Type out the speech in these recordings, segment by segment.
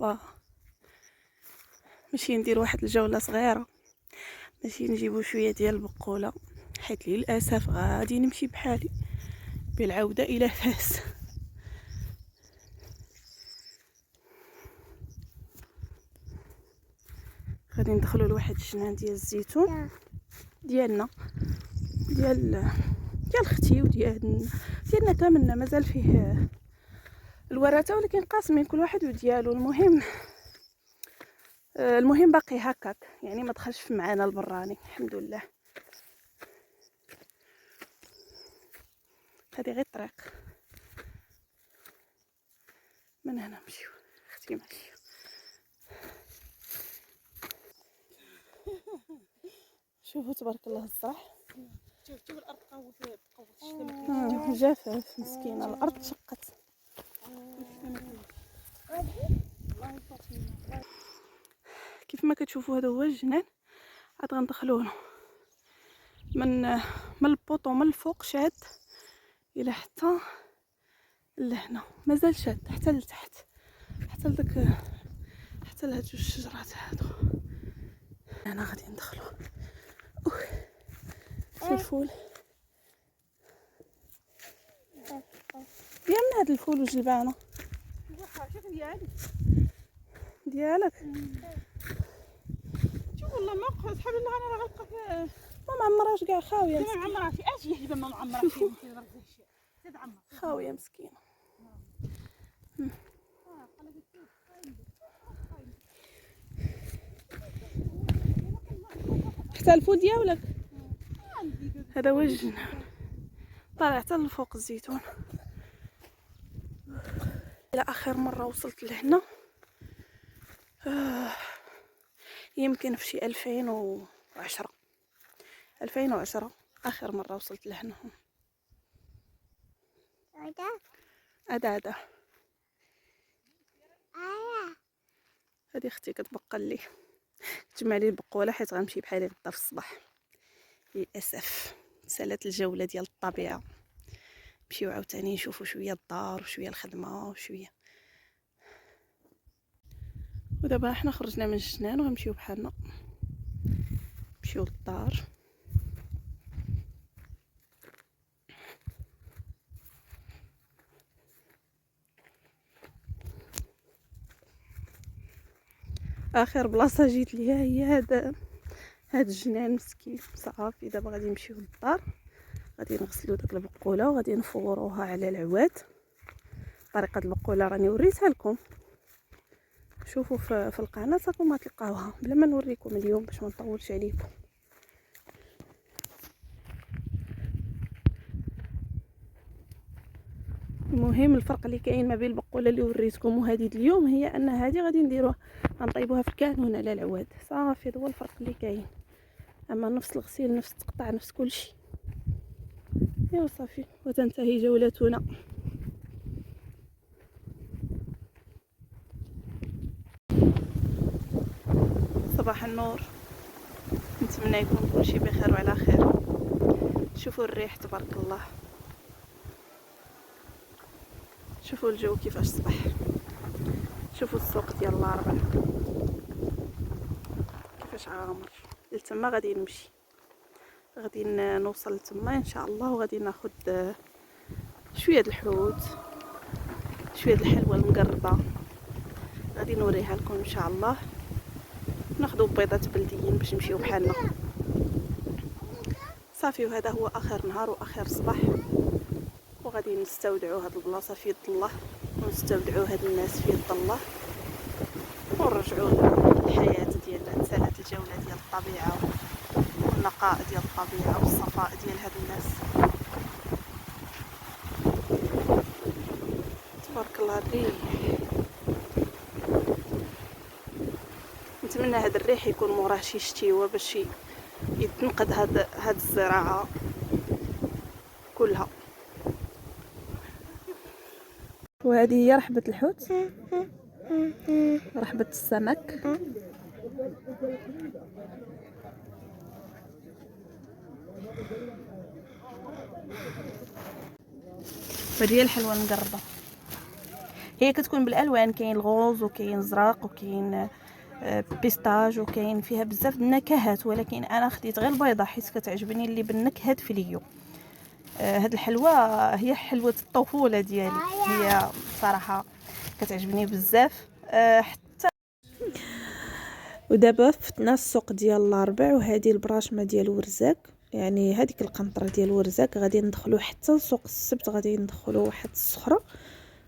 صافا ماشي ندير واحد الجوله صغيره، ماشي نجيبو شويه ديال البقوله، حيت للاسف غادي نمشي بحالي بالعوده الى فاس. غادي ندخلوا لواحد الجنان ديال الزيتون ديالنا، ديال اختي ديالنا كاملنا، مازال فيه الورثه ولكن قاسمين كل واحد وديالو. المهم باقي هكاك، يعني ما دخلش معانا البراني الحمد لله. هذه غير الطريق من هنا نمشيو، اختي ماشيه. شوفوا تبارك الله الزرع، شوف الارض قوت جافت مسكينه، الارض شقت. كيف ما كتشوفوا هذا هو الجنان، عاد غندخلوه من البوطو من الفوق شاد الى حتى لهنا، مازال شاد حتى لتحت، حتى لداك، حتى لهاد جوج الشجرات هادو. انا غادي ندخلو في الفول ديالنا، هاد الفول والجلبانه شوف ديالك. شوف والله ما قص حبيبي الله، انا غلقه في ما معمراش كاع، خاويه ما معمرها في اش يحب ما معمرها في تدعم خاويه مسكينه. حتى الفول ديالك هذا هو الجنان، طالع حتى لفوق الزيتون. الى اخر مره وصلت لهنا يمكن في شي 2010 اخر مره وصلت لهنا. هذا هذه اختي كتبقى لي تجمع لي البقوله، حيت غنمشي بحالي غدا في الصباح. للاسف سالت الجوله ديال الطبيعه، نمشيو عاوتاني نشوفوا شويه الدار وشويه الخدمه وشويه. ودابا حنا خرجنا من الجنان وغنمشيو بحالنا نمشيو للدار. اخر بلاصه جيت ليها هي هاد الجنان مسكين. صافي دابا غادي نمشيو للدار، غادي نغسلو داك البقوله وغادي نفوروها على العواد. طريقه البقوله راني وريتها لكم، شوفوا في القناه راكم غتلقاوها، بلا ما نوريكم اليوم باش ما نطولش عليكم. المهم الفرق اللي كاين ما بين البقوله اللي وريتكم وهذه اليوم هي ان هذه غادي نديروها غنطيبوها في الكانون على العواد. صافي هذا هو الفرق اللي كاين، اما نفس الغسيل نفس التقطاع نفس كلشي. ايوا صافي وتنتهي جولتنا. صباح النور، نتمنى يكون كلشي بخير وعلى خير. شوفوا الريح تبارك الله، شوفوا الجو كيفاش صبح، شوفوا السوق ديال العربة كيفاش عامر. لتما غادي نمشي، غادي نوصل لتما ان شاء الله، وغادي ناخذ شويه د الحوت، شويه د الحلوى المقربه، غادي نوريها لكم ان شاء الله. ناخذوا بيضات بلديين باش نمشيو بحالنا. صافي وهذا هو اخر نهار واخر صباح، وغادي نستودعوا هاد البلاصه في يد الله، ونستودعوا هاد الناس في يد الله، ونرجعوا للحياه ديالنا. نسالت الجوله ديال الطبيعه والنقاء ديال الطبيعه والصفاء ديال هاد الناس. تبارك الله الريح، نتمنى هاد الريح يكون موراه شي شتيوه باش يتنقد هاد الزراعه كلها. وهذه هي رحبة الحوت، رحبة السمك. وهذه هي الحلوى المقربة. هي كتكون بالالوان، كاين الغوز وكاين الزرق وكاين بيستاج وكاين فيها بزاف النكهات، ولكن انا خديت غير البيضه حيت كتعجبني اللي بالنكهات فيليو. هاد الحلوى هي حلوه الطفوله ديالي، هي صراحه كتعجبني بزاف. حتى ودابا فتنا السوق ديال الاربع، وهذه البراشمه ديال ورزاك، يعني هذيك القنطره ديال ورزاك غادي ندخلوا حتى لسوق السبت، غادي ندخلوا واحد الصخره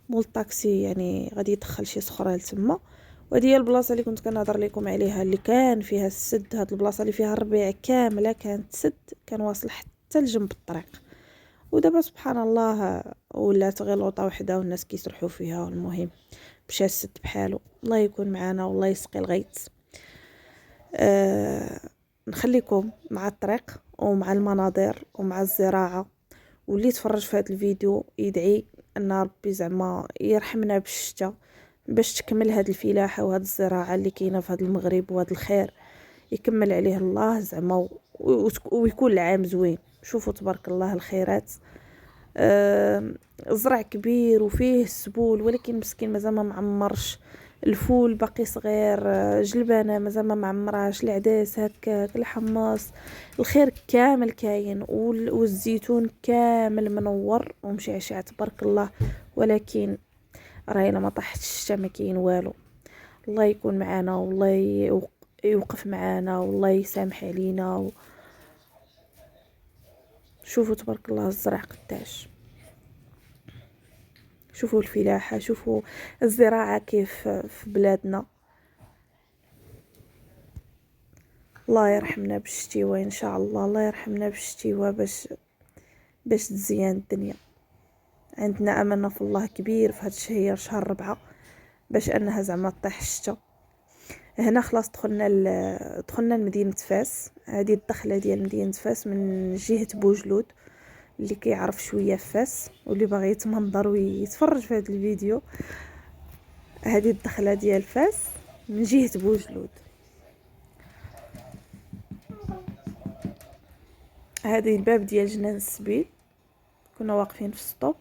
مول الطاكسي، يعني غادي يدخل شي صخره لتما. وهذه هي البلاصه اللي كنت كنهضر لكم عليها اللي كان فيها السد. هاد البلاصه اللي فيها الربيع كامله كانت سد، كان واصل حتى لجنب الطريق، ودابا سبحان الله ولات غير لوطه وحده والناس كيسرحوا فيها. والمهم مشى السد بحالو. الله يكون معنا والله يسقي الغيث. نخليكم مع الطريق ومع المناظر ومع الزراعه، واللي تفرج في هذا الفيديو يدعي ان ربي زعما يرحمنا بالشتاء باش تكمل هاد الفلاحه وهاد الزراعه اللي كاينه في هاد المغرب، وهاد الخير يكمل عليه الله زعما، ويكون العام زوين. شوفوا تبارك الله الخيرات. زرع كبير وفيه السبول، ولكن مسكين مازال ما معمرش. الفول باقي صغير، جلبانه مازال ما معمراش، العداس هكاك، الحماص، الخير كامل كاين، والزيتون كامل منور ومشعشع تبارك الله. ولكن راينا ما طاحتش الشتا، ما كاين والو. الله يكون معنا والله يوقف معنا والله يسامح علينا. شوفوا تبارك الله الزرع قداش، شوفوا الفلاحه، شوفوا الزراعه كيف في بلادنا. الله يرحمنا بالشتيوه ان شاء الله، الله يرحمنا بالشتيوه باش تزيان الدنيا. عندنا املنا في الله كبير في هذا الشهر، شهر 4، باش انها زعما طيح الشتا. هنا خلاص دخلنا لمدينه فاس. هذه الدخله ديال مدينه فاس من جهه بوجلود، اللي كيعرف شويه فاس واللي باغي يتمنظر ويتفرج في هذا الفيديو. هذه الدخله ديال فاس من جهه بوجلود. هذه الباب ديال جنان السبيل، كنا واقفين في ستوب.